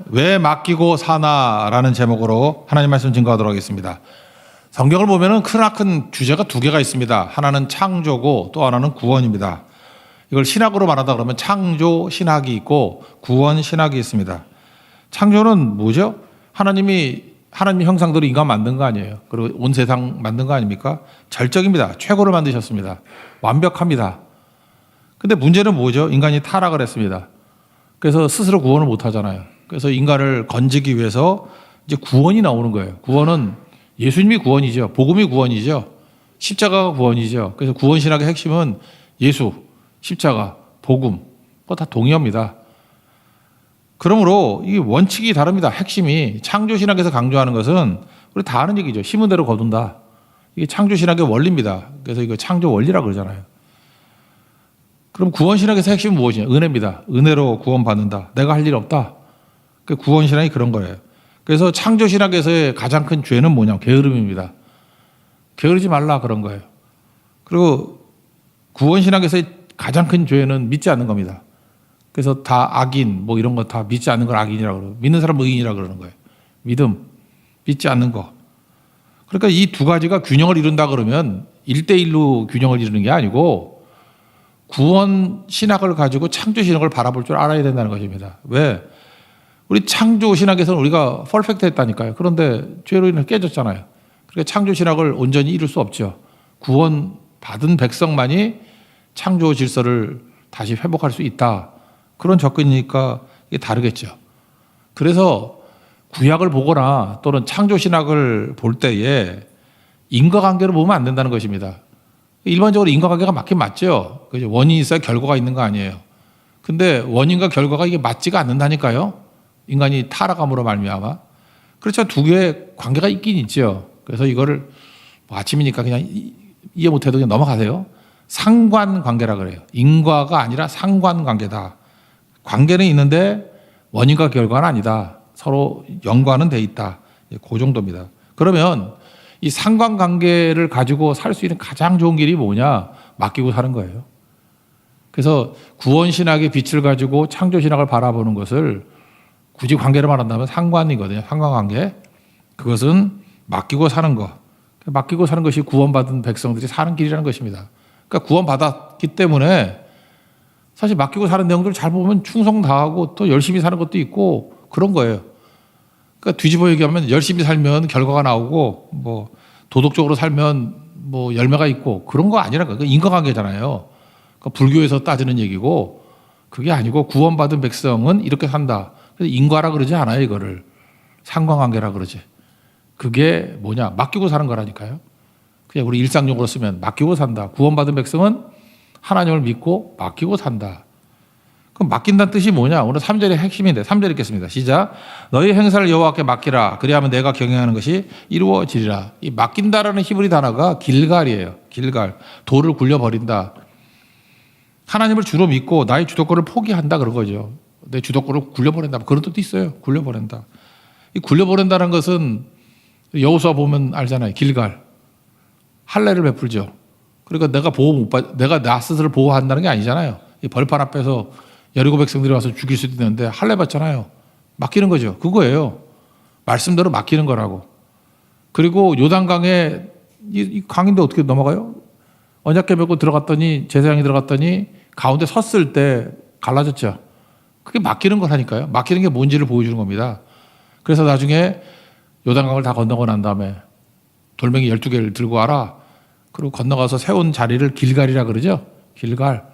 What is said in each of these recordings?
왜 맡기고 사나라는 제목으로 하나님 말씀 증거하도록 하겠습니다. 성경을 보면은 크나큰 주제가 두 개가 있습니다. 하나는 창조고 또 하나는 구원입니다. 이걸 신학으로 말하다 그러면 창조 신학이 있고 구원 신학이 있습니다. 창조는 뭐죠? 하나님 형상대로 인간 만든 거 아니에요. 그리고 온 세상 만든 거 아닙니까? 절적입니다. 최고를 만드셨습니다. 완벽합니다. 근데 문제는 뭐죠? 인간이 타락을 했습니다. 그래서 스스로 구원을 못 하잖아요. 그래서 인간을 건지기 위해서 이제 구원이 나오는 거예요. 구원은 예수님이 구원이죠. 복음이 구원이죠. 십자가가 구원이죠. 그래서 구원 신학의 핵심은 예수, 십자가, 복음, 그거 다 동의합니다. 그러므로 이 원칙이 다릅니다. 핵심이 창조 신학에서 강조하는 것은 우리 다 아는 얘기죠. 심은 대로 거둔다. 이게 창조 신학의 원리입니다. 그래서 이거 창조 원리라고 그러잖아요. 그럼 구원 신학에서 핵심은 무엇이냐? 은혜입니다. 은혜로 구원받는다. 내가 할 일 없다. 그 구원 신학이 그런 거예요. 그래서 창조 신학에서의 가장 큰 죄는 뭐냐? 게으름입니다. 게으르지 말라 그런 거예요. 그리고 구원 신학에서의 가장 큰 죄는 믿지 않는 겁니다. 그래서 다 악인 뭐 이런 거 다 믿지 않는 걸 악인이라고 그러고 믿는 사람 의인이라고 그러는 거예요. 믿음, 믿지 않는 거. 그러니까 이 두 가지가 균형을 이룬다 그러면 1대1로 균형을 이루는 게 아니고 구원 신학을 가지고 창조 신학을 바라볼 줄 알아야 된다는 것입니다. 왜? 우리 창조 신학에서는 우리가 퍼펙트 했다니까요. 그런데 죄로 인해 깨졌잖아요. 그러니까 창조 신학을 온전히 이룰 수 없죠. 구원 받은 백성만이 창조 질서를 다시 회복할 수 있다. 그런 접근이니까 이게 다르겠죠. 그래서 구약을 보거나 또는 창조 신학을 볼 때에 인과관계를 보면 안 된다는 것입니다. 일반적으로 인과관계가 맞긴 맞죠. 원인이 있어야 결과가 있는 거 아니에요. 근데 원인과 결과가 이게 맞지가 않는다니까요. 인간이 타락함으로 말미암아. 그렇죠. 두 개의 관계가 있긴 있죠. 그래서 이거를 뭐 아침이니까 그냥 이해 못해도 그냥 넘어가세요. 상관관계라 그래요. 인과가 아니라 상관관계다. 관계는 있는데 원인과 결과는 아니다. 서로 연관은 돼 있다. 그 정도입니다. 그러면 이 상관관계를 가지고 살 수 있는 가장 좋은 길이 뭐냐? 맡기고 사는 거예요. 그래서 구원신학의 빛을 가지고 창조신학을 바라보는 것을 굳이 관계를 말한다면 상관이거든요. 상관관계. 그것은 맡기고 사는 것. 맡기고 사는 것이 구원받은 백성들이 사는 길이라는 것입니다. 그러니까 구원받았기 때문에 사실 맡기고 사는 내용들을 잘 보면 충성 다하고 또 열심히 사는 것도 있고 그런 거예요. 그러니까 뒤집어 얘기하면 열심히 살면 결과가 나오고 뭐 도덕적으로 살면 뭐 열매가 있고 그런 거 아니라는 거예요. 인과관계잖아요. 그러니까 불교에서 따지는 얘기고 그게 아니고 구원받은 백성은 이렇게 산다. 그래서 인과라 그러지 않아요. 이거를 상관관계라 그러지. 그게 뭐냐? 맡기고 사는 거라니까요. 그냥 우리 일상용어로 쓰면 맡기고 산다. 구원받은 백성은 하나님을 믿고 맡기고 산다. 그럼 맡긴다는 뜻이 뭐냐? 오늘 3절의 핵심인데 3절 읽겠습니다. 시작. 너희 행사를 여호와께 맡기라. 그리하면 내가 경영하는 것이 이루어지리라. 이 맡긴다라는 히브리 단어가 길갈이에요. 길갈. 돌을 굴려버린다. 하나님을 주로 믿고 나의 주도권을 포기한다 그런 거죠. 내 주도권을 굴려버린다. 그런 뜻도 있어요. 굴려버린다. 이 굴려버린다는 것은 여호수아 보면 알잖아요. 길갈. 할례를 베풀죠. 그러니까 내가 나 스스로를 보호한다는 게 아니잖아요. 이 벌판 앞에서 여리고 백성들이 와서 죽일 수도 있는데 할례 받잖아요. 맡기는 거죠. 그거예요. 말씀대로 맡기는 거라고. 그리고 요단강에 이 강인데 어떻게 넘어가요? 언약궤 메고 들어갔더니 제사장이 들어갔더니 가운데 섰을 때 갈라졌죠. 그게 맡기는 거라니까요. 맡기는 게 뭔지를 보여주는 겁니다. 그래서 나중에 요단강을 다 건너고 난 다음에 돌멩이 12개를 들고 와라. 그리고 건너가서 세운 자리를 길갈이라 그러죠. 길갈.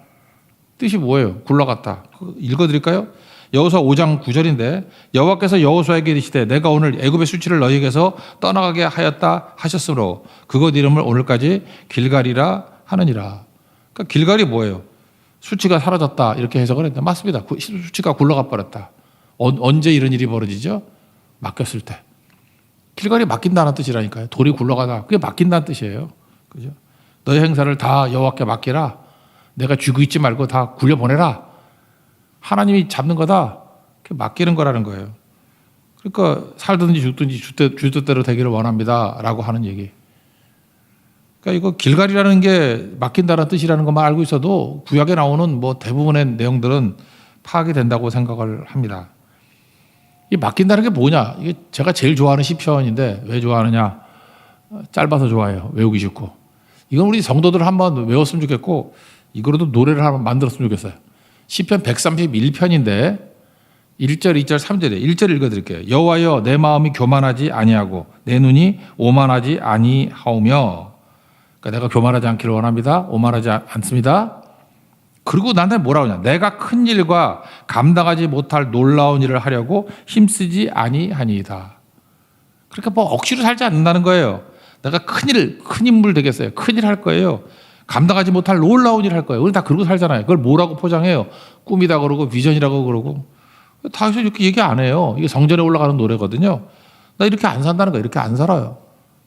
뜻이 뭐예요? 굴러갔다. 읽어드릴까요? 여호수아 5장 9절인데 여호와께서 여호수아에게 이르시되 내가 오늘 애굽의 수치를 너희에게서 떠나가게 하였다 하셨으므로 그것 이름을 오늘까지 길갈이라 하느니라. 그러니까 길갈이 뭐예요? 수치가 사라졌다 이렇게 해석을 했는데 맞습니다. 수치가 굴러가 버렸다. 언제 이런 일이 벌어지죠? 맡겼을 때. 길갈이 맡긴다는 뜻이라니까요. 돌이 굴러가다. 그게 맡긴다는 뜻이에요. 그죠? 너의 행사를 다 여호와께 맡기라. 내가 쥐고 있지 말고 다 굴려보내라. 하나님이 잡는 거다. 맡기는 거라는 거예요. 그러니까 살든지 죽든지 주 뜻대로 되기를 원합니다. 라고 하는 얘기. 그러니까 이거 길갈이라는 게 맡긴다는 뜻이라는 것만 알고 있어도 구약에 나오는 뭐 대부분의 내용들은 파악이 된다고 생각을 합니다. 이 맡긴다는 게 뭐냐? 이게 제가 제일 좋아하는 시편인데 왜 좋아하느냐? 짧아서 좋아해요. 외우기 쉽고. 이건 우리 성도들 한번 외웠으면 좋겠고 이거로도 노래를 한번 만들었으면 좋겠어요. 시편 131편인데 1절, 2절, 3절에 1절 읽어드릴게요. 여호와여 내 마음이 교만하지 아니하고 내 눈이 오만하지 아니하오며. 그러니까 내가 교만하지 않기를 원합니다. 오만하지 않습니다. 그리고 나한테 뭐라고 하냐. 내가 큰 일과 감당하지 못할 놀라운 일을 하려고 힘쓰지 아니하니이다. 그러니까 뭐 억지로 살지 않는다는 거예요. 내가 큰 인물 되겠어요. 큰일 할 거예요. 감당하지 못할 놀라운 일 할 거예요. 우리 다 그러고 살잖아요. 그걸 뭐라고 포장해요? 꿈이다 그러고 비전이라고 그러고. 다윗은 이렇게 얘기 안 해요. 이게 성전에 올라가는 노래거든요. 나 이렇게 안 산다는 거예요. 이렇게 안 살아요.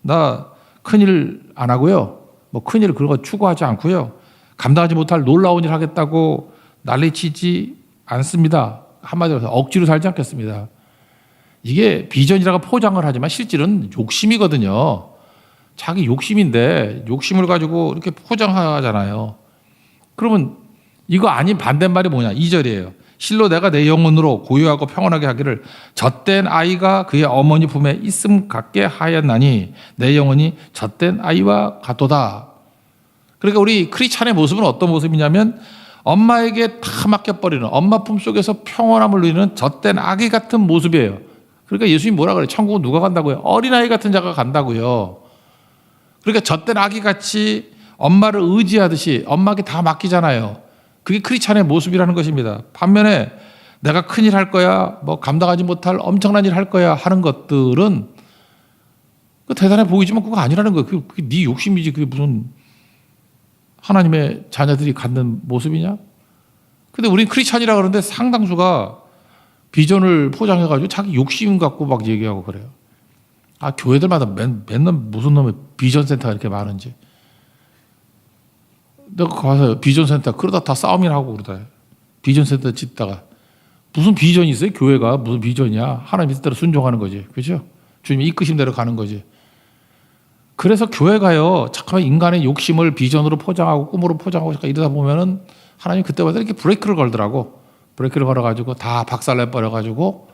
나 큰일 안 하고요. 뭐 큰일 그런 거 추구하지 않고요. 감당하지 못할 놀라운 일 하겠다고 난리치지 않습니다. 한마디로 해서 억지로 살지 않겠습니다. 이게 비전이라고 포장을 하지만 실질은 욕심이거든요. 자기 욕심인데 욕심을 가지고 이렇게 포장하잖아요. 그러면 이거 아닌 반대말이 뭐냐? 2절이에요. 실로 내가 내 영혼으로 고요하고 평안하게 하기를 젖된 아이가 그의 어머니 품에 있음 같게 하였나니 내 영혼이 젖된 아이와 같도다. 그러니까 우리 크리스찬의 모습은 어떤 모습이냐면 엄마에게 다 맡겨버리는 엄마 품속에서 평온함을 누리는 젖된 아기 같은 모습이에요. 그러니까 예수님이 뭐라 그래요? 천국은 누가 간다고요? 어린아이 같은 자가 간다고요. 그러니까 젖된 아기같이 엄마를 의지하듯이 엄마에게 다 맡기잖아요. 그게 크리스찬의 모습이라는 것입니다. 반면에 내가 큰일 할 거야, 뭐 감당하지 못할 엄청난 일 할 거야 하는 것들은 대단해 보이지만 그거 아니라는 거예요. 그게 네 욕심이지. 그게 무슨 하나님의 자녀들이 갖는 모습이냐? 근데 우린 크리스찬이라 그러는데 상당수가 비전을 포장해가지고 자기 욕심 갖고 막 얘기하고 그래요. 아, 교회들마다 맨날 무슨 놈의 비전 센터가 이렇게 많은지. 내가 가서 비전 센터 그러다 다 싸움이나 하고 그러다. 비전 센터 짓다가 무슨 비전이 있어요? 교회가 무슨 비전이야? 하나님 뜻대로 순종하는 거지. 그렇죠? 주님이 이끄신 대로 가는 거지. 그래서 교회가요, 잠깐만 인간의 욕심을 비전으로 포장하고 꿈으로 포장하고 이러다 보면은 하나님 그때마다 이렇게 브레이크를 걸더라고. 브레이크를 걸어가지고 다 박살내 버려가지고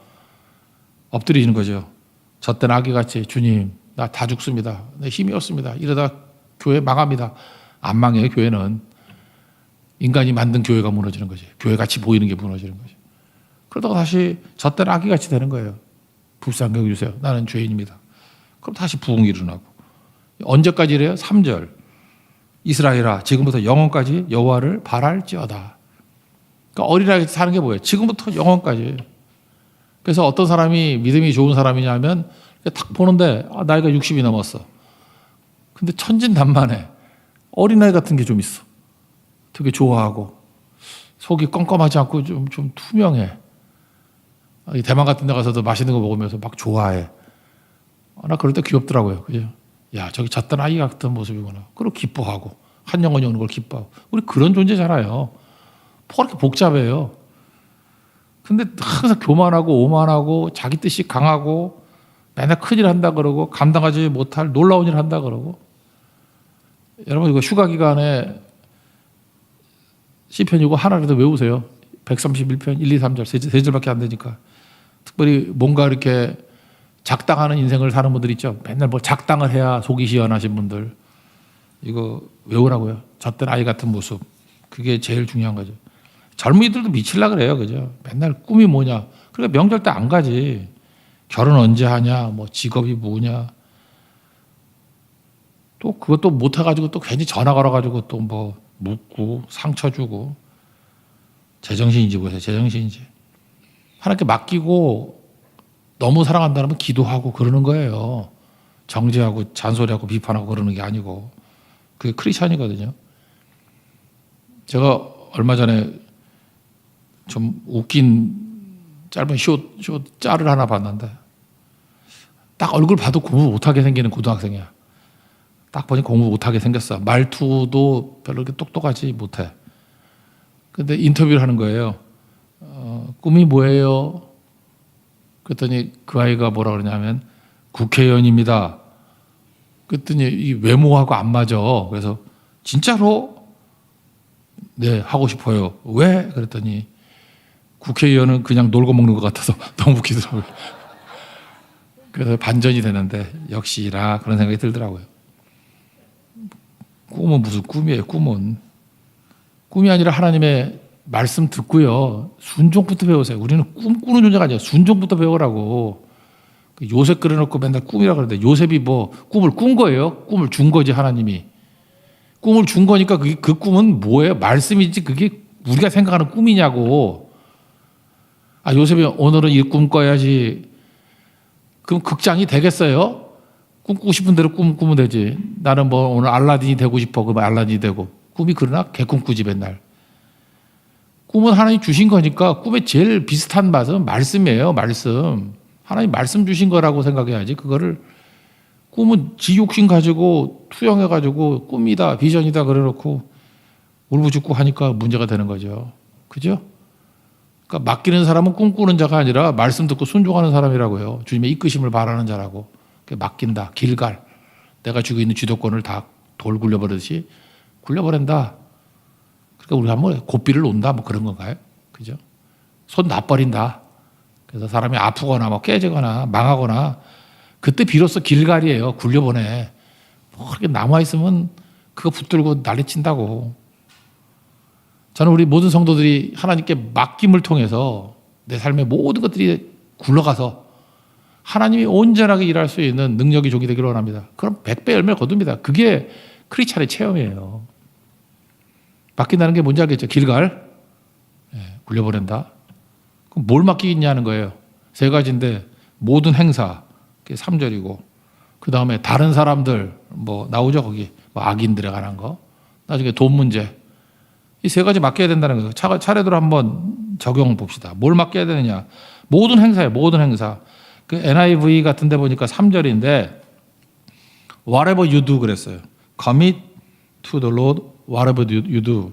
엎드리는 거죠. 젖된 아기같이 주님, 나 다 죽습니다. 내 힘이 없습니다. 이러다 교회 망합니다. 안 망해요, 교회는. 인간이 만든 교회가 무너지는 거지. 교회같이 보이는 게 무너지는 거지. 그러다가 다시 젖된 아기같이 되는 거예요. 불쌍히 여겨주세요. 나는 죄인입니다. 그럼 다시 부흥이 일어나고. 언제까지 이래요? 3절. 이스라엘아 지금부터 영원까지 여호와를 바랄지어다. 그러니까 어린아이 사는 게 뭐예요? 지금부터 영원까지. 그래서 어떤 사람이 믿음이 좋은 사람이냐면 딱 보는데 나이가 60이 넘었어. 근데 천진난만해. 어린아이 같은 게 좀 있어. 되게 좋아하고 속이 껌껌하지 않고 좀 투명해. 대만 같은 데 가서도 맛있는 거 먹으면서 막 좋아해. 나 그럴 때 귀엽더라고요. 그죠? 야, 저기 젖던 아이 같은 모습이구나. 그리고 기뻐하고 한 영혼이 오는 걸 기뻐하고. 우리 그런 존재잖아요. 뭐가 그렇게 복잡해요. 근데 항상 교만하고 오만하고 자기 뜻이 강하고 맨날 큰일 한다 그러고 감당하지 못할 놀라운 일 한다 그러고. 여러분 이거 휴가 기간에 시편 이거 하나라도 외우세요. 131편 1, 2, 3절 세 절밖에 안 되니까. 특별히 뭔가 이렇게 작당하는 인생을 사는 분들 있죠. 맨날 뭐 작당을 해야 속이 시원하신 분들. 이거 외우라고요. 젖된 아이 같은 모습. 그게 제일 중요한 거죠. 젊은이들도 미칠라 그래요. 그죠? 맨날 꿈이 뭐냐. 그러니까 명절 때 안 가지. 결혼 언제 하냐. 뭐 직업이 뭐냐. 또 그것도 못 해가지고 또 괜히 전화 걸어가지고 또 뭐 묻고 상처 주고. 제정신인지 보세요. 제정신인지. 하나님께 맡기고 너무 사랑한다면 기도하고 그러는 거예요. 정죄하고 잔소리하고 비판하고 그러는 게 아니고. 그게 크리스찬이거든요. 제가 얼마 전에 좀 웃긴 짧은 숏 짤을 하나 봤는데 딱 얼굴 봐도 공부 못하게 생기는 고등학생이야. 딱 보니 공부 못하게 생겼어. 말투도 별로 그렇게 똑똑하지 못해. 근데 인터뷰를 하는 거예요. 꿈이 뭐예요? 그랬더니 그 아이가 뭐라 그러냐면 국회의원입니다. 그랬더니 이 외모하고 안 맞아. 그래서 진짜로? 네, 하고 싶어요. 왜? 그랬더니 국회의원은 그냥 놀고 먹는 것 같아서 너무 웃기더라고요. 그래서 반전이 되는데 역시나 그런 생각이 들더라고요. 꿈은 무슨 꿈이에요. 꿈이 아니라 하나님의 말씀 듣고요. 순종부터 배우세요. 우리는 꿈꾸는 존재가 아니에요. 순종부터 배우라고. 요셉 그려놓고 맨날 꿈이라 그러는데 요셉이 뭐 꿈을 꾼 거예요? 꿈을 준 거지 하나님이. 꿈을 준 거니까 그 꿈은 뭐예요? 말씀이지 그게 우리가 생각하는 꿈이냐고. 아 요셉이 오늘은 이 꿈 꿔야지. 그럼 극장이 되겠어요? 꿈꾸고 싶은 대로 꿈꾸면 되지. 나는 뭐 오늘 알라딘이 되고 싶어. 그럼 알라딘이 되고. 꿈이 그러나 개꿈꾸지 맨날. 꿈은 하나님 주신 거니까 꿈에 제일 비슷한 맛은 말씀이에요. 말씀. 하나님 말씀 주신 거라고 생각해야지. 그거를 꿈은 지 욕심 가지고 투영해가지고 꿈이다 비전이다 그래놓고 울부짖고 하니까 문제가 되는 거죠. 그죠? 그러니까 맡기는 사람은 꿈꾸는 자가 아니라 말씀 듣고 순종하는 사람이라고요. 주님의 이끄심을 바라는 자라고. 맡긴다. 길갈. 내가 쥐고 있는 주도권을 다 돌 굴려버리듯이 굴려버린다. 그러니까 우리가 뭐 고삐를 놓는다 뭐 그런 건가요? 그죠? 손 놔버린다. 그래서 사람이 아프거나 뭐 깨지거나 망하거나 그때 비로소 길갈이에요. 굴려보내. 뭐 그렇게 남아있으면 그거 붙들고 난리친다고. 저는 우리 모든 성도들이 하나님께 맡김을 통해서 내 삶의 모든 것들이 굴러가서 하나님이 온전하게 일할 수 있는 능력이 종이 되기를 원합니다. 그럼 100배 열매를 거둡니다. 그게 크리스찬의 체험이에요. 맡긴다는 게 뭔지 알겠죠? 길갈. 굴려보낸다. 그럼 뭘 맡기겠냐는 거예요. 세 가지인데 모든 행사, 그게 3절이고 그 다음에 다른 사람들 뭐 나오죠 거기 뭐 악인들에 관한 거 나중에 돈 문제 이 세 가지 맡겨야 된다는 거예요. 차례대로 한번 적용 봅시다. 뭘 맡겨야 되느냐. 모든 행사예요. 모든 행사. 그 NIV 같은 데 보니까 3절인데 whatever you do 그랬어요. Commit to the Lord whatever you do.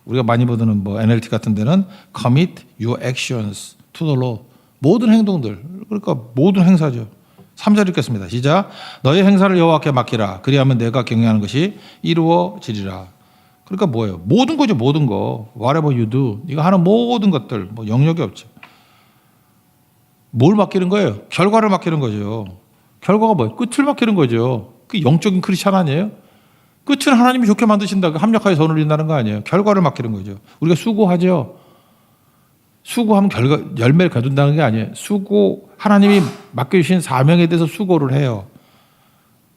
우리가 많이 보는 뭐 NLT 같은 데는 commit your actions to the Lord. 모든 행동들. 그러니까 모든 행사죠. 3절 읽겠습니다. 시작. 너의 행사를 여호와께 맡기라. 그리하면 내가 경영하는 것이 이루어지리라. 그러니까 뭐예요? 모든 거죠. 모든 거. Whatever you do. 이거 하는 모든 것들. 뭐 영역이 없죠. 뭘 맡기는 거예요? 결과를 맡기는 거죠. 결과가 뭐예요? 끝을 맡기는 거죠. 그 영적인 크리스찬 아니에요? 끝은 하나님이 좋게 만드신다. 합력하여 선을 이룬다는 거 아니에요? 결과를 맡기는 거죠. 우리가 수고하죠. 수고하면 열매를 거둔다는 게 아니에요. 수고, 하나님이 맡겨주신 사명에 대해서 수고를 해요.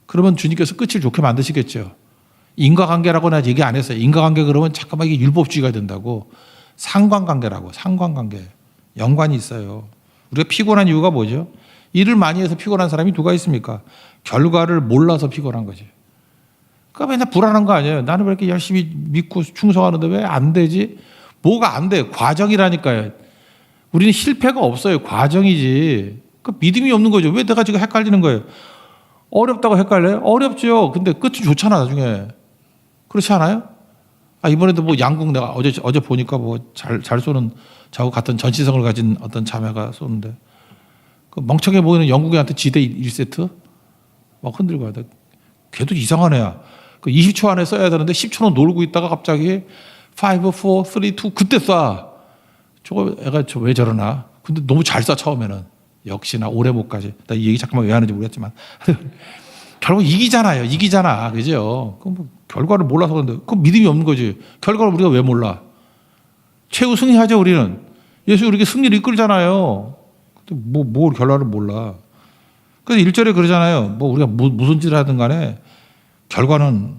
그러면 주님께서 끝을 좋게 만드시겠죠. 인과관계라고는 얘기 안 했어요. 인과관계 그러면 잠깐만 이게 율법주의가 된다고. 상관관계라고. 상관관계. 연관이 있어요. 우리가 피곤한 이유가 뭐죠? 일을 많이 해서 피곤한 사람이 누가 있습니까? 결과를 몰라서 피곤한 거지. 그러니까 맨날 불안한 거 아니에요. 나는 왜 이렇게 열심히 믿고 충성하는데 왜 안 되지? 뭐가 안 돼요? 과정이라니까요. 우리는 실패가 없어요. 과정이지. 그 믿음이 없는 거죠. 왜 내가 지금 헷갈리는 거예요? 어렵다고 헷갈려요? 어렵죠. 근데 끝이 좋잖아 나중에. 그렇지 않아요? 아, 이번에도 뭐 양궁 내가 어제 보니까 뭐 잘 쏘는 저하고 같은 전시성을 가진 어떤 자매가 쏘는데 그 멍청해 보이는 영국애한테 지대 1세트 막 흔들고 하다. 걔도 이상한 애야. 그 20초 안에 써야 되는데 10초는 놀고 있다가 갑자기 5, 4, 3, 2 그때 쏴. 저거 애가 왜 저러나. 근데 너무 잘 쏴 처음에는. 역시나 오래 못 가지. 나 이 얘기 잠깐만 왜 하는지 모르겠지만 결국 이기잖아요. 이기잖아. 그죠? 그럼 뭐 결과를 몰라서 그런데 그 믿음이 없는 거지. 결과를 우리가 왜 몰라? 최후 승리하죠 우리는. 예수 우리에게 승리를 이끌잖아요. 근데 뭐 결과를 몰라. 그래서 1절에 그러잖아요. 뭐 우리가 무슨 짓을 하든 간에 결과는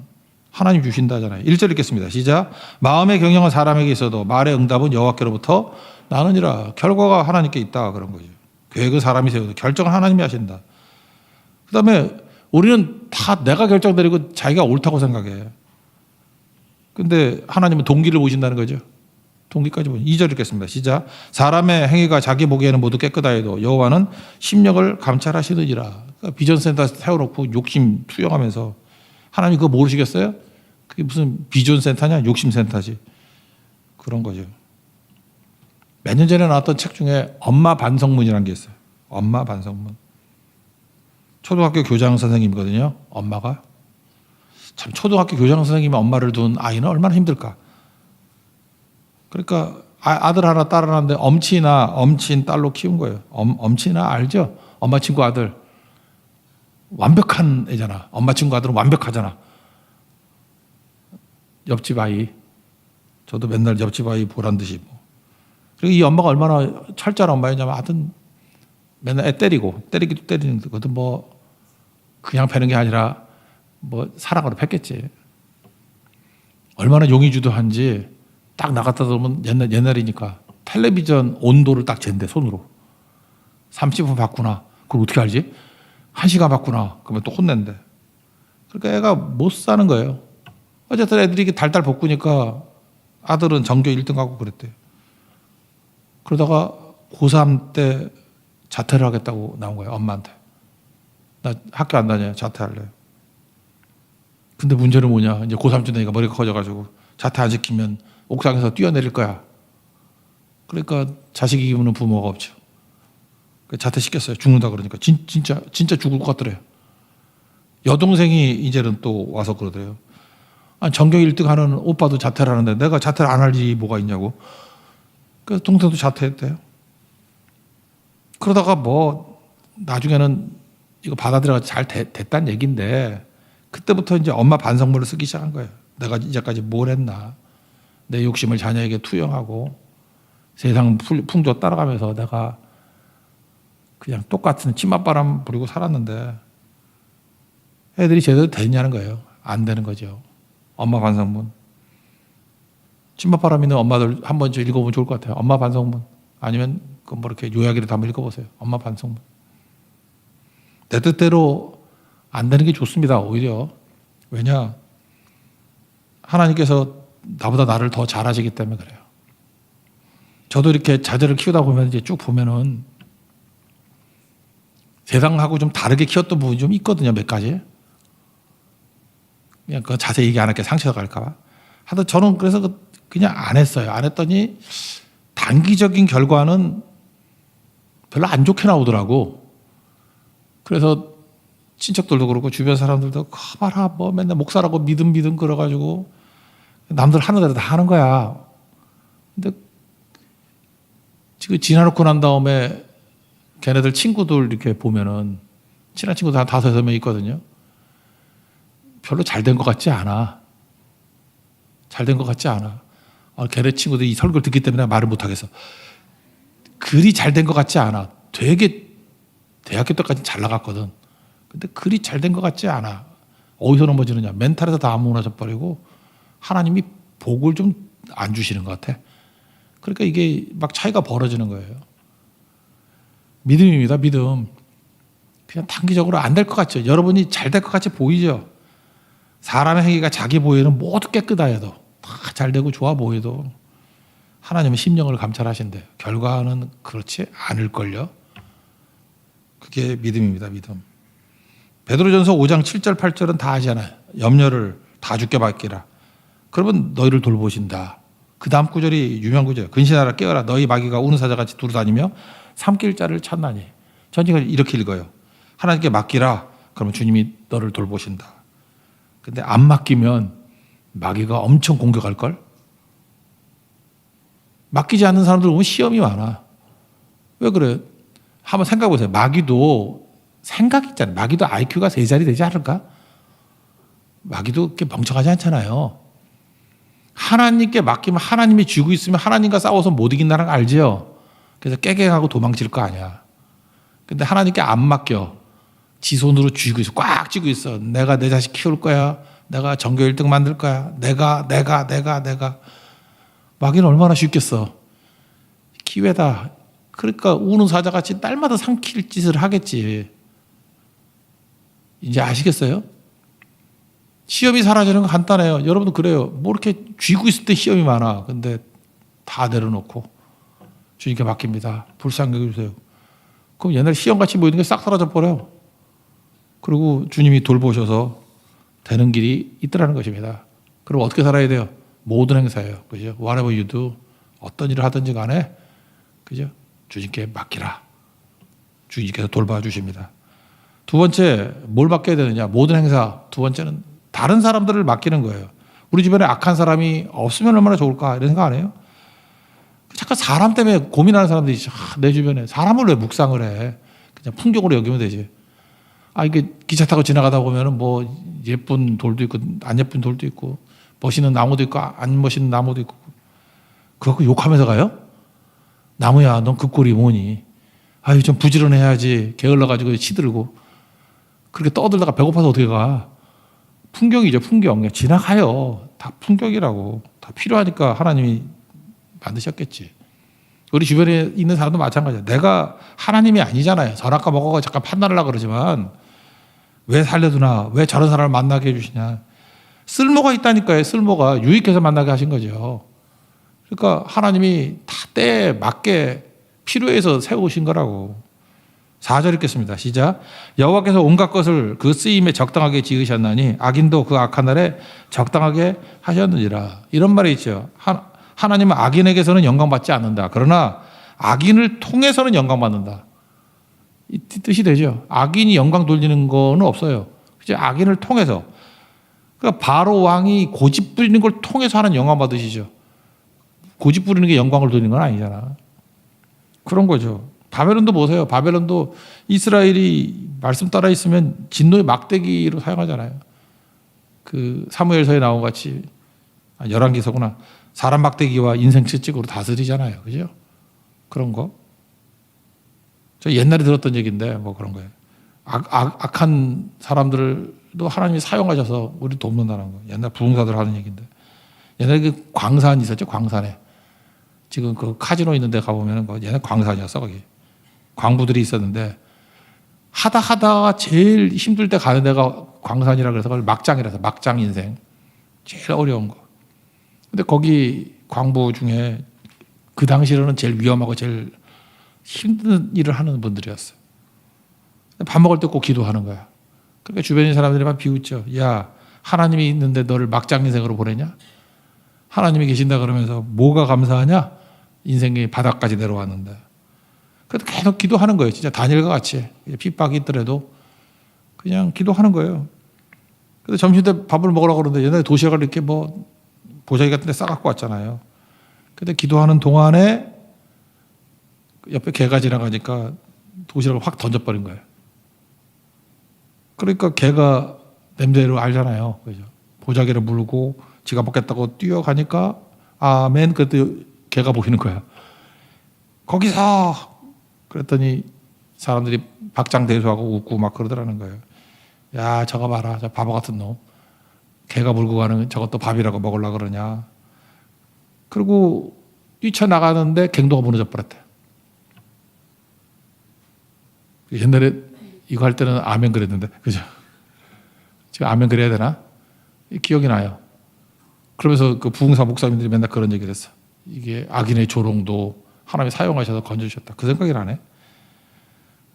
하나님 주신다잖아요. 1절 읽겠습니다. 시작. 마음의 경영은 사람에게 있어도 말의 응답은 여호와께로부터 나느니라. 결과가 하나님께 있다 그런 거죠. 계획은 사람이 세우고 결정은 하나님이 하신다. 그다음에 우리는 다 내가 결정 내리고 자기가 옳다고 생각해. 근데 하나님은 동기를 보신다는 거죠. 동기까지 보신. 2절 읽겠습니다. 시작. 사람의 행위가 자기 보기에는 모두 깨끗하여도 여호와는 심령을 감찰하시느니라. 그러니까 비전센터 세워놓고 욕심 투영하면서 하나님 그거 모르시겠어요? 그게 무슨 비전센터냐? 욕심센터지. 그런 거죠. 몇 년 전에 나왔던 책 중에 엄마 반성문이라는 게 있어요. 엄마 반성문. 초등학교 교장 선생님이거든요. 엄마가. 참 초등학교 교장 선생님이 엄마를 둔 아이는 얼마나 힘들까. 그러니까 아들 하나 딸 하나인데 엄친 딸로 키운 거예요. 엄친아 알죠? 엄마 친구 아들. 완벽한 애잖아. 엄마 친구 아들은 완벽하잖아. 옆집 아이. 저도 맨날 옆집 아이 보란 듯이. 그리고 이 엄마가 얼마나 철저한 엄마였냐면 하여튼 맨날 애 때리기도 때리는 거든 뭐 그냥 패는 게 아니라 뭐 사랑으로 팼겠지. 얼마나 용의주도한지 딱 나갔다 들어오면 옛날이니까 텔레비전 온도를 딱 잰대 손으로. 30분 봤구나. 그걸 어떻게 알지? 1시간 봤구나. 그러면 또 혼낸대. 그러니까 애가 못 사는 거예요. 어쨌든 애들이 달달 볶으니까 아들은 전교 1등 하고 그랬대요. 그러다가 고3 때 자퇴를 하겠다고 나온 거예요. 엄마한테. 나 학교 안 다녀요. 자퇴할래요. 근데 문제는 뭐냐. 이제 고3쯤 되니까 머리가 커져가지고 자퇴 안 시키면 옥상에서 뛰어내릴 거야. 그러니까 자식이 기우는 부모가 없죠. 자퇴시켰어요. 죽는다 그러니까. 진짜 죽을 것 같더래요. 여동생이 이제는 또 와서 그러더래요. 아니, 전교 1등 하는 오빠도 자퇴를 하는데 내가 자퇴를 안 할 일이 뭐가 있냐고. 그래서 동생도 자퇴했대요. 그러다가 뭐 나중에는 이거 받아들여서 잘 됐다는 얘기인데 그때부터 이제 엄마 반성문을 쓰기 시작한 거예요. 내가 이제까지 뭘 했나. 내 욕심을 자녀에게 투영하고 세상 풍조 따라가면서 내가 그냥 똑같은 치맛바람 부리고 살았는데 애들이 제대로 됐냐는 거예요. 안 되는 거죠. 엄마 반성문. 치맛바람 있는 엄마들 한 번쯤 읽어보면 좋을 것 같아요. 엄마 반성문. 아니면 그 뭐 이렇게 요약이라도 한번 읽어보세요. 엄마 반성문. 내 뜻대로 안 되는 게 좋습니다. 오히려. 왜냐? 하나님께서 나보다 나를 더 잘하시기 때문에 그래요. 저도 이렇게 자녀를 키우다 보면 이제 쭉 보면은 세상하고 좀 다르게 키웠던 부분이 좀 있거든요. 몇 가지. 그냥 그 자세히 얘기 안 할게. 상처가 갈까봐. 하여튼 저는 그래서 그냥 안 했어요. 안 했더니 단기적인 결과는 별로 안 좋게 나오더라고. 그래서 친척들도 그렇고 주변 사람들도 봐라 뭐 맨날 목사라고 믿음 그래가지고 남들 하는 대로 다 하는 거야. 근데 지금 지나놓고 난 다음에 걔네들 친구들 이렇게 보면은 친한 친구들 한 5-6명 있거든요. 별로 잘 된 것 같지 않아. 잘 된 것 같지 않아. 걔네 친구들이 이 설교를 듣기 때문에 말을 못 하겠어. 그리 잘 된 것 같지 않아. 되게 대학교 때까지 잘 나갔거든. 근데 그리 잘 된 것 같지 않아. 어디서 넘어지느냐. 멘탈에서 다 무너져버리고 하나님이 복을 좀 안 주시는 것 같아. 그러니까 이게 막 차이가 벌어지는 거예요. 믿음입니다. 믿음. 그냥 단기적으로 안 될 것 같죠. 여러분이 잘 될 것 같이 보이죠. 사람의 행위가 자기 보기에는 모두 깨끗하 해도 다 잘 되고 좋아 보여도 하나님은 심령을 감찰하신대요. 결과는 그렇지 않을걸요. 그게 믿음입니다. 믿음. 베드로전서 5장 7절 8절은 다 하잖아요. 염려를 다 주께 맡기라. 그러면 너희를 돌보신다. 그 다음 구절이 유명 구절이에요. 근신하라 깨어라 너희 마귀가 우는 사자같이 두루다니며 삼킬 자를 찾나니. 전체가 이렇게 읽어요. 하나님께 맡기라. 그러면 주님이 너를 돌보신다. 근데 안 맡기면 마귀가 엄청 공격할걸? 맡기지 않는 사람들 보면 시험이 많아. 왜 그래? 한번 생각해 보세요. 마귀도 생각 있잖아요. 마귀도 IQ가 3자리 되지 않을까? 마귀도 그렇게 멍청하지 않잖아요. 하나님께 맡기면 하나님이 쥐고 있으면 하나님과 싸워서 못 이긴다는 거 알죠? 그래서 깨갱하고 도망칠 거 아니야. 근데 하나님께 안 맡겨. 지 손으로 쥐고 있어. 꽉 쥐고 있어. 내가 내 자식 키울 거야. 내가 전교 1등 만들 거야. 내가. 마귀는 얼마나 쉽겠어. 기회다. 그러니까 우는 사자같이 딸마다 삼킬 짓을 하겠지. 이제 아시겠어요? 시험이 사라지는 건 간단해요. 여러분도 그래요. 뭐 이렇게 쥐고 있을 때 시험이 많아. 근데 다 내려놓고 주님께 맡깁니다. 불쌍히 여겨주세요. 그럼 옛날 시험같이 보이는 게 싹 사라져 버려요. 그리고 주님이 돌보셔서 되는 길이 있더라는 것입니다. 그럼 어떻게 살아야 돼요? 모든 행사예요. 그죠? Whatever you do. 어떤 일을 하든지 간에 그죠? 주님께 맡기라. 주님께서 돌봐주십니다. 두 번째, 뭘 맡겨야 되느냐? 모든 행사. 두 번째는 다른 사람들을 맡기는 거예요. 우리 주변에 악한 사람이 없으면 얼마나 좋을까? 이런 생각 안 해요? 잠깐 사람 때문에 고민하는 사람들이 있어. 내 주변에 사람을 왜 묵상을 해? 그냥 풍경으로 여기면 되지. 이게 기차 타고 지나가다 보면은 뭐 예쁜 돌도 있고 안 예쁜 돌도 있고 멋있는 나무도 있고 안 멋있는 나무도 있고 그거 욕하면서 가요? 나무야, 넌 그 꼴이 뭐니? 아유, 좀 부지런해야지. 게을러가지고 시들고 그렇게 떠들다가 배고파서 어떻게 가? 풍경이죠, 풍경. 그냥 지나가요. 다 풍경이라고. 다 필요하니까 하나님이 만드셨겠지. 우리 주변에 있는 사람도 마찬가지야. 내가 하나님이 아니잖아요. 선악과 먹어가 잠깐 판단하려고 그러지만 왜 살려두나? 왜 저런 사람을 만나게 해주시냐? 쓸모가 있다니까요. 쓸모가 유익해서 만나게 하신 거죠. 그러니까 하나님이 다 때에 맞게 필요해서 세우신 거라고. 4절 읽겠습니다. 시작. 여호와께서 온갖 것을 그 쓰임에 적당하게 지으셨나니 악인도 그 악한 날에 적당하게 하셨느니라. 이런 말이 있죠. 하나님은 악인에게서는 영광받지 않는다. 그러나 악인을 통해서는 영광받는다. 이 뜻이 되죠. 악인이 영광 돌리는 거는 없어요. 그죠? 악인을 통해서. 그러니까 바로 왕이 고집 부리는 걸 통해서 하는 영광 받으시죠. 고집 부리는 게 영광을 돌리는 건 아니잖아. 그런 거죠. 바벨론도 보세요. 바벨론도 이스라엘이 말씀 따라 있으면 진노의 막대기로 사용하잖아요. 그 사무엘서에 나온 같이 11기서구나. 사람 막대기와 인생 채찍으로 다스리잖아요. 그죠? 그런 거. 저 옛날에 들었던 얘기인데 뭐 그런 거예요. 악한 사람들도 하나님이 사용하셔서 우리 돕는다는 거. 옛날 부흥사들 하는 얘기인데. 옛날에 그 광산이 있었죠. 광산에. 지금 그 카지노 있는 데 가보면 옛날 광산이었어. 거기. 광부들이 있었는데 하다가 제일 힘들 때 가는 데가 광산이라 그래서 그걸 막장이라서 막장 인생. 제일 어려운 거. 근데 거기 광부 중에 그 당시로는 제일 위험하고 제일 힘든 일을 하는 분들이었어요. 밥 먹을 때 꼭 기도하는 거야. 그러니까 주변의 사람들이 비웃죠. 야, 하나님이 있는데 너를 막장 인생으로 보내냐? 하나님이 계신다 그러면서 뭐가 감사하냐? 인생이 바닥까지 내려왔는데. 그래도 계속 기도하는 거예요. 진짜 다니엘과 같이. 핍박이 있더라도 그냥 기도하는 거예요. 근데 점심 때 밥을 먹으라고 그러는데 옛날에 도시락을 이렇게 뭐 보자기 같은 데 싸갖고 왔잖아요. 근데 기도하는 동안에 옆에 개가 지나가니까 도시락을 확 던져버린 거예요. 그러니까 개가 냄새를 알잖아요. 그죠? 보자기를 물고 지가 먹겠다고 뛰어가니까 아멘. 그때 개가 보이는 거야. 거기서 그랬더니 사람들이 박장대소하고 웃고 막 그러더라는 거예요. 야, 저거 봐라. 저 바보 같은 놈. 개가 물고 가는 저것도 밥이라고 먹으려고 그러냐. 그리고 뛰쳐나가는데 갱도가 무너져 버렸대. 옛날에 이거 할 때는 아멘 그랬는데, 그죠? 지금 아멘 그래야 되나? 기억이 나요. 그러면서 그 부흥사 목사님들이 맨날 그런 얘기를 했어. 이게 악인의 조롱도 하나님이 사용하셔서 건져주셨다. 그 생각이 나네.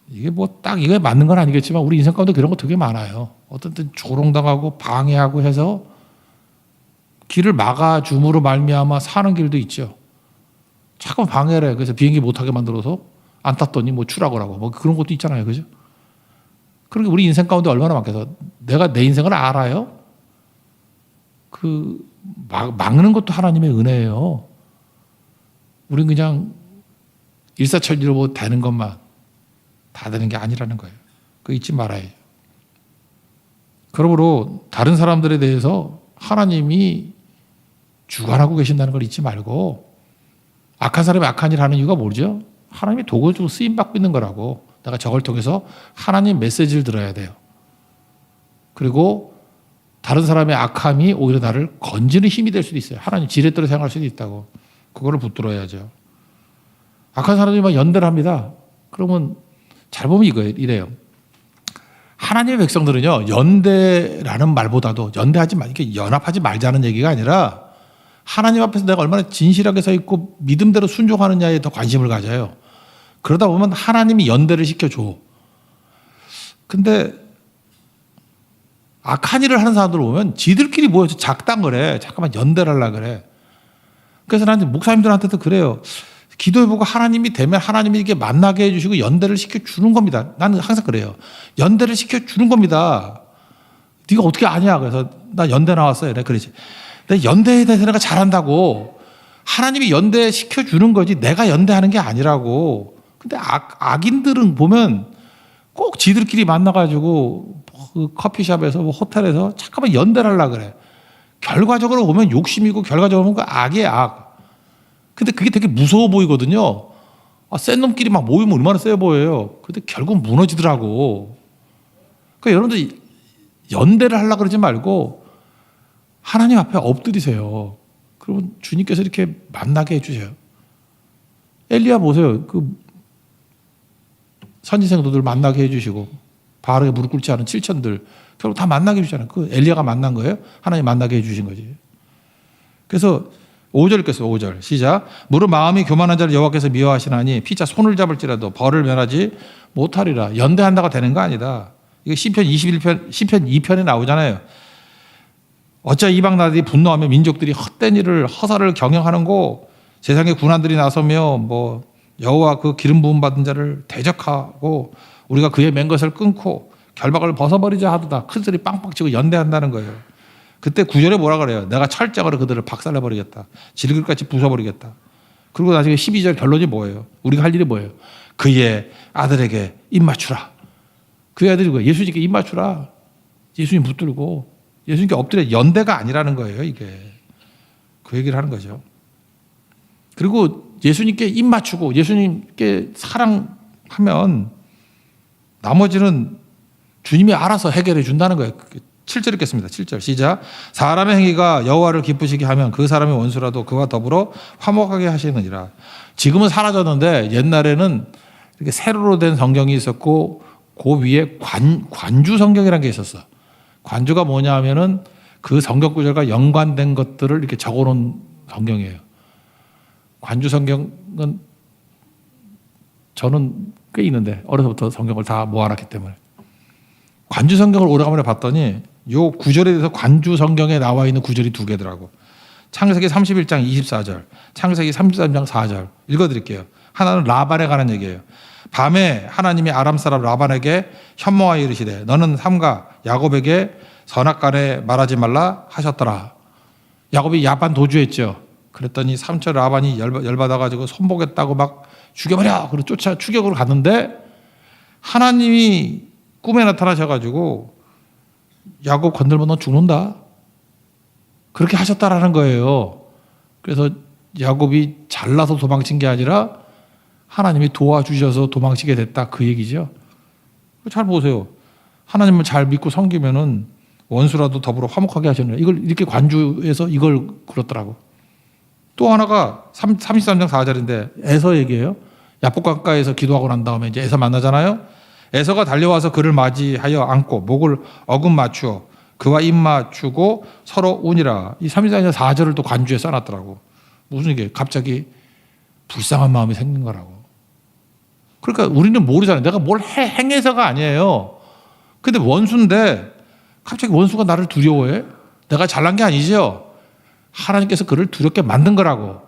이게 뭐 딱 이게 맞는 건 아니겠지만 우리 인생 가운데 그런 거 되게 많아요. 어떤 때 조롱당하고 방해하고 해서 길을 막아줌으로 말미암아 사는 길도 있죠. 자꾸 방해를 해. 그래서 비행기 못 타게 만들어서 안 탔더니 뭐 추락을 뭐 그런 것도 있잖아요. 그죠? 그러니까 우리 인생 가운데 얼마나 많겠어. 내가 내 인생을 알아요? 막는 것도 하나님의 은혜예요. 우린 그냥 일사천리로 뭐 되는 것만 다 되는 게 아니라는 거예요. 그거 잊지 말아야죠. 그러므로 다른 사람들에 대해서 하나님이 주관하고 계신다는 걸 잊지 말고 악한 사람이 악한 일 하는 이유가 뭐죠? 하나님이 도구적으로 쓰임받고 있는 거라고. 내가 저걸 통해서 하나님 메시지를 들어야 돼요. 그리고 다른 사람의 악함이 오히려 나를 건지는 힘이 될 수도 있어요. 하나님 지렛대로 생각할 수도 있다고. 그거를 붙들어야죠. 악한 사람들이 연대를 합니다. 그러면 잘 보면 이래요. 하나님의 백성들은요, 연대라는 말보다도 연대하지 말, 이렇게 연합하지 말자는 얘기가 아니라 하나님 앞에서 내가 얼마나 진실하게 서 있고 믿음대로 순종하느냐에 더 관심을 가져요. 그러다 보면 하나님이 연대를 시켜줘. 근데 악한 일을 하는 사람들 보면 지들끼리 모여서 작당을 해. 잠깐만 연대를 하려고 그래. 그래서 나는 목사님들한테도 그래요. 기도해보고 하나님이 되면 하나님이 이렇게 만나게 해주시고 연대를 시켜주는 겁니다. 나는 항상 그래요. 연대를 시켜주는 겁니다. 네가 어떻게 아냐? 그래서 나 연대 나왔어요. 내가 그러지. 내가 연대에 대해서 내가 잘한다고. 하나님이 연대시켜 주는 거지 내가 연대하는 게 아니라고. 근데 악인들은 보면 꼭 지들끼리 만나가지고 그 커피숍에서 뭐 호텔에서 잠깐만 연대를 하려고 그래. 결과적으로 보면 욕심이고 결과적으로 보면 악이에요, 악. 근데 그게 되게 무서워 보이거든요. 센 놈끼리 막 모이면 얼마나 세 보여요. 근데 결국 무너지더라고. 그러니까 여러분들 연대를 하려고 그러지 말고 하나님 앞에 엎드리세요. 그러면 주님께서 이렇게 만나게 해주세요. 엘리야 보세요. 그 선지생도들 만나게 해주시고 바르게 무릎 꿇지 않은 7천들 결국 다 만나게 해주잖아요. 그 엘리야가 만난 거예요. 하나님 만나게 해주신 거지. 그래서 5절 읽겠어요. 5절 시작. 무릇 마음이 교만한 자를 여호와께서 미워하시나니 피차 손을 잡을지라도 벌을 면하지 못하리라. 연대한다고 되는 거 아니다. 이게 시편 21편, 시편 2편에 나오잖아요. 어찌 이방 나라들이 분노하며 민족들이 헛된 일을 허사를 경영하는고 세상의 군환들이 나서며 뭐 여호와 그 기름 부음 받은 자를 대적하고 우리가 그의 맨 것을 끊고 결박을 벗어버리자 하도다. 큰 소리 빵빵 치고 연대한다는 거예요. 그때 9절에 뭐라 그래요? 내가 철장으로 그들을 박살내버리겠다. 질그릇같이 부숴버리겠다. 그리고 나중에 12절 결론이 뭐예요? 우리가 할 일이 뭐예요? 그의 아들에게 입 맞추라. 그의 아들이 뭐예요? 예수님께 입 맞추라. 예수님 붙들고 예수님께 엎드려. 연대가 아니라는 거예요, 이게. 그 얘기를 하는 거죠. 그리고 예수님께 입 맞추고 예수님께 사랑하면 나머지는 주님이 알아서 해결해 준다는 거예요. 7절 읽겠습니다. 7절 시작. 사람의 행위가 여호와를 기쁘시게 하면 그 사람의 원수라도 그와 더불어 화목하게 하시느니라. 지금은 사라졌는데 옛날에는 이렇게 세로로 된 성경이 있었고 그 위에 관주 성경이라는 게 있었어. 관주가 뭐냐 하면은 그 성경 구절과 연관된 것들을 이렇게 적어놓은 성경이에요. 관주 성경은 저는 꽤 있는데 어려서부터 성경을 다 모아놨기 때문에 관주 성경을 오래간만에 봤더니 요 구절에 대해서 관주 성경에 나와 있는 구절이 두 개더라고. 창세기 31장 24절, 창세기 33장 4절 읽어드릴게요. 하나는 라반에 관한 얘기예요. 밤에 하나님이 아람 사람 라반에게 현몽하여 이르시되 너는 삼가 야곱에게 선악간에 말하지 말라 하셨더라. 야곱이 야반 도주했죠. 그랬더니 삼촌 라반이 열받아가지고 손보겠다고 막 죽여버려. 그리고 쫓아 추격으로 갔는데 하나님이 꿈에 나타나셔가지고 야곱 건들면 너 죽는다. 그렇게 하셨다라는 거예요. 그래서 야곱이 잘나서 도망친 게 아니라 하나님이 도와주셔서 도망치게 됐다. 그 얘기죠. 잘 보세요. 하나님을 잘 믿고 섬기면은 원수라도 더불어 화목하게 하셨네. 이걸 이렇게 관주해서 이걸 그렇더라고. 또 하나가 33장 4절인데 에서 얘기해요. 야복 강가에서 기도하고 난 다음에 이제 에서 만나잖아요. 에서가 달려와서 그를 맞이하여 안고 목을 어금 맞추어 그와 입 맞추고 서로 우니라. 이 33장 4절을 또 관주에 써놨더라고. 무슨 얘기예요? 갑자기 불쌍한 마음이 생긴 거라고. 그러니까 우리는 모르잖아요. 내가 뭘 행해서가 아니에요. 근데 원수인데 갑자기 원수가 나를 두려워해? 내가 잘난 게 아니죠. 하나님께서 그를 두렵게 만든 거라고.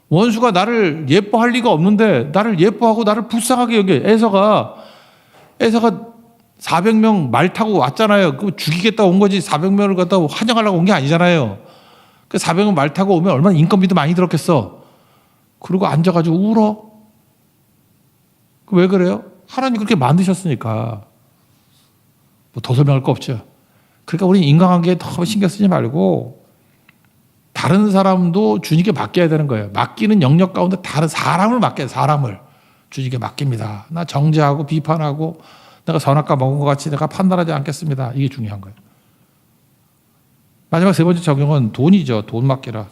원수가 나를 예뻐할 리가 없는데 나를 예뻐하고 나를 불쌍하게 여겨. 에서가 400명 말 타고 왔잖아요. 그 죽이겠다 온 거지 400명을 갖다 환영하려고 온 게 아니잖아요. 그 400명 말 타고 오면 얼마나 인건비도 많이 들었겠어. 그리고 앉아가지고 울어. 왜 그래요? 하나님 그렇게 만드셨으니까. 뭐 더 설명할 거 없죠. 그러니까 우리 인간관계에 너무 신경 쓰지 말고 다른 사람도 주님께 맡겨야 되는 거예요. 맡기는 영역 가운데 다른 사람을 맡겨야 돼요. 사람을 주님께 맡깁니다. 나 정죄하고 비판하고 내가 선악과 먹은 것 같이 내가 판단하지 않겠습니다. 이게 중요한 거예요. 마지막 세 번째 적용은 돈이죠. 돈 맡기라.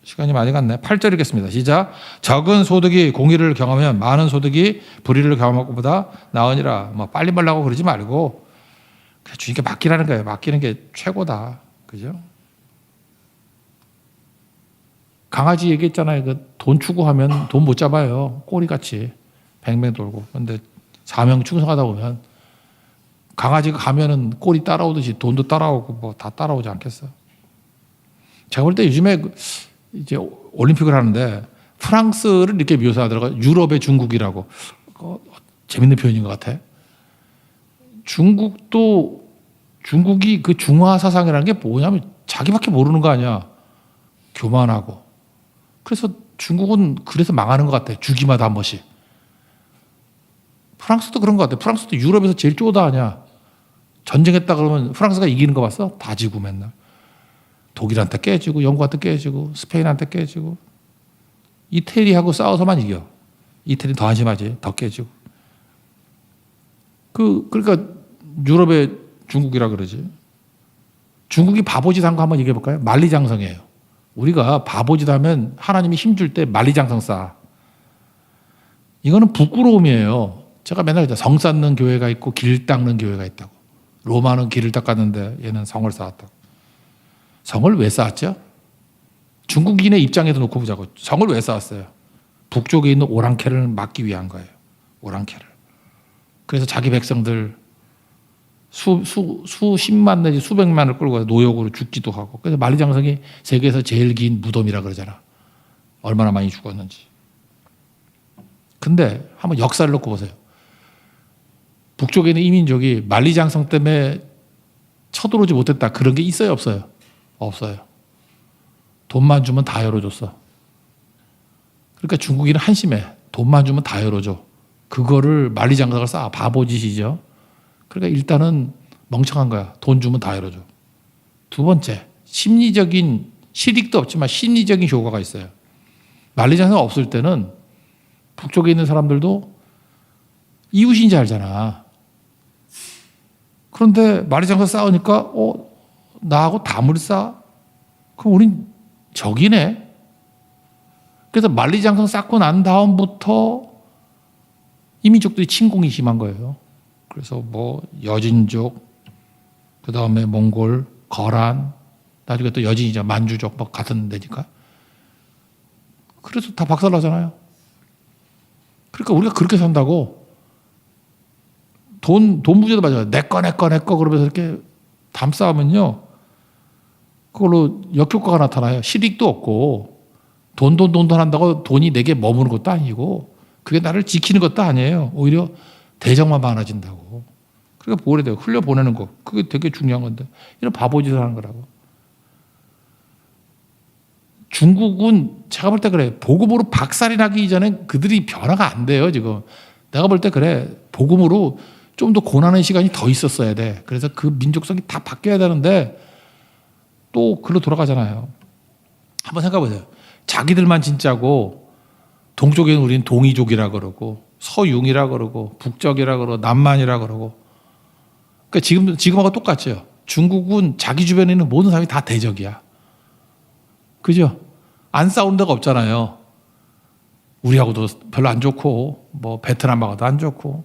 시간이 많이 갔네. 8절 읽겠습니다. 시작. 적은 소득이 공의를 경험하면 많은 소득이 불의를 경험할 것보다 나으니라. 뭐 빨리 말라고 그러지 말고 그냥 주님께 맡기라는 거예요. 맡기는 게 최고다. 그죠? 강아지 얘기했잖아요. 그 돈 추구하면 돈 못 잡아요. 꼬리같이 뱅뱅 돌고. 그런데 사명 충성하다 보면 강아지가 가면은 꼬리 따라오듯이 돈도 따라오고 뭐 다 따라오지 않겠어. 제가 볼 때 요즘에 이제 올림픽을 하는데 프랑스를 이렇게 묘사하더라고요. 유럽의 중국이라고. 재밌는 표현인 것 같아. 중국이 그 중화 사상이라는 게 뭐냐면 자기밖에 모르는 거 아니야. 교만하고 그래서 중국은 그래서 망하는 것 같아요. 주기마다 한 번씩. 프랑스도 그런 것 같아요. 프랑스도 유럽에서 제일 쪼다 하냐. 전쟁했다 그러면 프랑스가 이기는 거 봤어? 다 지고 맨날. 독일한테 깨지고 영국한테 깨지고 스페인한테 깨지고 이태리하고 싸워서만 이겨. 이태리 더 한심하지. 더 깨지고. 그러니까 유럽의 중국이라 그러지. 중국이 바보짓 한 거 한번 얘기해 볼까요? 만리장성이에요. 우리가 바보짓 하면 하나님이 힘줄 때 만리장성 쌓아. 이거는 부끄러움이에요. 제가 맨날 성 쌓는 교회가 있고 길 닦는 교회가 있다고. 로마는 길을 닦았는데 얘는 성을 쌓았다고. 성을 왜 쌓았죠? 중국인의 입장에서 놓고 보자고. 성을 왜 쌓았어요? 북쪽에 있는 오랑캐를 막기 위한 거예요. 오랑캐를. 그래서 자기 백성들 수십만 내지 수백만을 끌고 가서 노역으로 죽기도 하고. 그래서 만리장성이 세계에서 제일 긴 무덤이라 그러잖아. 얼마나 많이 죽었는지. 근데 한번 역사를 놓고 보세요. 북쪽에 있는 이민족이 만리장성 때문에 쳐들어오지 못했다. 그런 게 있어요, 없어요? 없어요. 돈만 주면 다 열어줬어. 그러니까 중국인은 한심해. 돈만 주면 다 열어줘. 그거를 만리장성을 쌓아. 바보짓이죠. 그러니까 일단은 멍청한 거야. 돈 주면 다 열어줘. 두 번째, 심리적인 실익도 없지만 심리적인 효과가 있어요. 만리장성 없을 때는 북쪽에 있는 사람들도 이웃인 줄 알잖아. 그런데 만리장성 싸우니까 나하고 담을 쌓아? 그럼 우린 적이네. 그래서 만리장성 쌓고 난 다음부터 이민족들이 침공이 심한 거예요. 그래서 뭐 여진족, 그 다음에 몽골, 거란, 나중에 또 여진이죠. 만주족 뭐 같은 데니까. 그래서 다 박살나잖아요. 그러니까 우리가 그렇게 산다고 돈 문제도 맞아요. 내 거 그러면서 이렇게 담 쌓으면요. 그걸로 역효과가 나타나요. 실익도 없고 돈 한다고 돈이 내게 머무는 것도 아니고 그게 나를 지키는 것도 아니에요. 오히려 대적만 많아진다고. 그러니까 보내야 돼요. 흘려보내는 거. 그게 되게 중요한 건데 이런 바보짓을 하는 거라고. 중국은 제가 볼 때 그래. 복음으로 박살이 나기 이전에 그들이 변화가 안 돼요. 지금. 내가 볼 때 그래. 복음으로 좀 더 고난의 시간이 더 있었어야 돼. 그래서 그 민족성이 다 바뀌어야 되는데 또 글로 돌아가잖아요. 한번 생각해 보세요. 자기들만 진짜고 동쪽에는 우리는 동이족이라 그러고 서융이라 그러고 북적이라 그러고 남만이라 그러고 그러니까 지금하고 똑같죠. 중국은 자기 주변에 있는 모든 사람이 다 대적이야. 그죠? 안 싸우는 데가 없잖아요. 우리하고도 별로 안 좋고 뭐 베트남하고도 안 좋고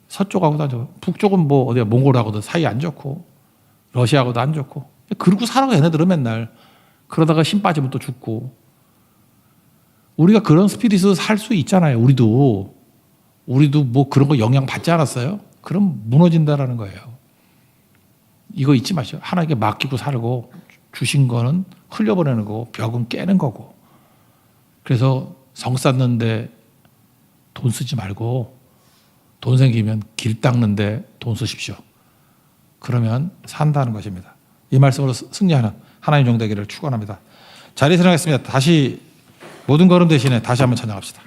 서쪽하고도 안 좋고 북쪽은 뭐 어디야 몽골하고도 사이 안 좋고 러시아하고도 안 좋고 그러고 살아가 얘네들은 맨날 그러다가 힘 빠지면 또 죽고 우리가 그런 스피릿으로 살 수 있잖아요. 우리도 뭐 그런 거 영향 받지 않았어요? 그럼 무너진다라는 거예요. 이거 잊지 마시오. 하나님께 맡기고 살고 주신 거는 흘려보내는 거고 벽은 깨는 거고. 그래서 성 쌓는데 돈 쓰지 말고 돈 생기면 길 닦는데 돈 쓰십시오. 그러면 산다는 것입니다. 이 말씀으로 승리하는 하나님 종 되기를 축원합니다. 자리에 일어나겠습니다. 다시 모든 걸음 대신에 다시 한번 찬양합시다.